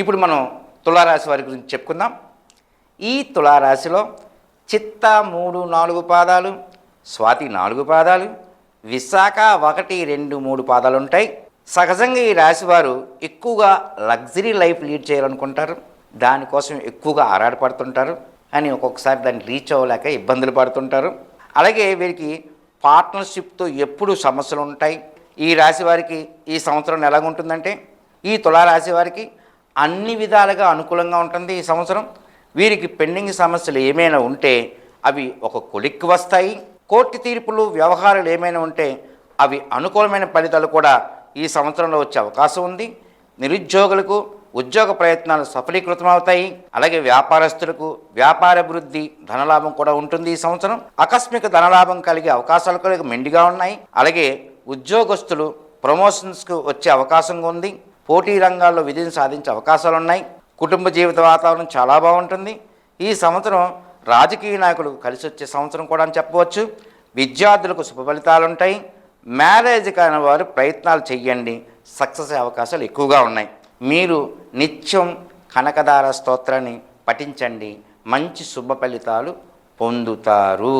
ఇప్పుడు మనం తులారాశి వారి గురించి చెప్పుకుందాం. ఈ తులారాశిలో చిత్త 3, 4 పాదాలు, స్వాతి 4 పాదాలు, విశాఖ 1, 2, 3 పాదాలు ఉంటాయి. సహజంగా ఈ రాశివారు ఎక్కువగా లగ్జరీ లైఫ్ లీడ్ చేయాలనుకుంటారు. దానికోసం ఎక్కువగా ఆరాటపడుతుంటారు. అని ఒక్కొక్కసారి దాన్ని రీచ్ అవ్వలేక ఇబ్బందులు పడుతుంటారు. అలాగే వీరికి పార్ట్నర్షిప్తో ఎప్పుడు సమస్యలు ఉంటాయి. ఈ రాశి వారికి ఈ సంవత్సరం ఎలాగుంటుందంటే, ఈ తులారాశి వారికి అన్ని విధాలుగా అనుకూలంగా ఉంటుంది. ఈ సంవత్సరం వీరికి పెండింగ్ సమస్యలు ఏమైనా ఉంటే అవి ఒక కొలిక్కి వస్తాయి. కోర్టు తీర్పులు, వ్యవహారాలు ఏమైనా ఉంటే అవి అనుకూలమైన ఫలితాలు కూడా ఈ సంవత్సరంలో వచ్చే అవకాశం ఉంది. నిరుద్యోగులకు ఉద్యోగ ప్రయత్నాలు సఫలీకృతమవుతాయి. అలాగే వ్యాపారస్తులకు వ్యాపారాభివృద్ధి, ధనలాభం కూడా ఉంటుంది. ఈ సంవత్సరం ఆకస్మిక ధనలాభం కలిగే అవకాశాలు కూడా మెండుగా ఉన్నాయి. అలాగే ఉద్యోగస్తులు ప్రమోషన్స్కు వచ్చే అవకాశం ఉంది. పోటీ రంగాల్లో విజయం సాధించే అవకాశాలు ఉన్నాయి. కుటుంబ జీవిత వాతావరణం చాలా బాగుంటుంది. ఈ సంవత్సరం రాజకీయ నాయకులు కలిసి వచ్చే సంవత్సరం కూడా అని చెప్పవచ్చు. విద్యార్థులకు శుభ ఫలితాలు ఉంటాయి. మ్యారేజ్ కాని వారు ప్రయత్నాలు చేయండి, సక్సెస్ అయ్యే అవకాశాలు ఎక్కువగా ఉన్నాయి. మీరు నిత్యం కనకదార స్తోత్రాన్ని పఠించండి, మంచి శుభ ఫలితాలు పొందుతారు.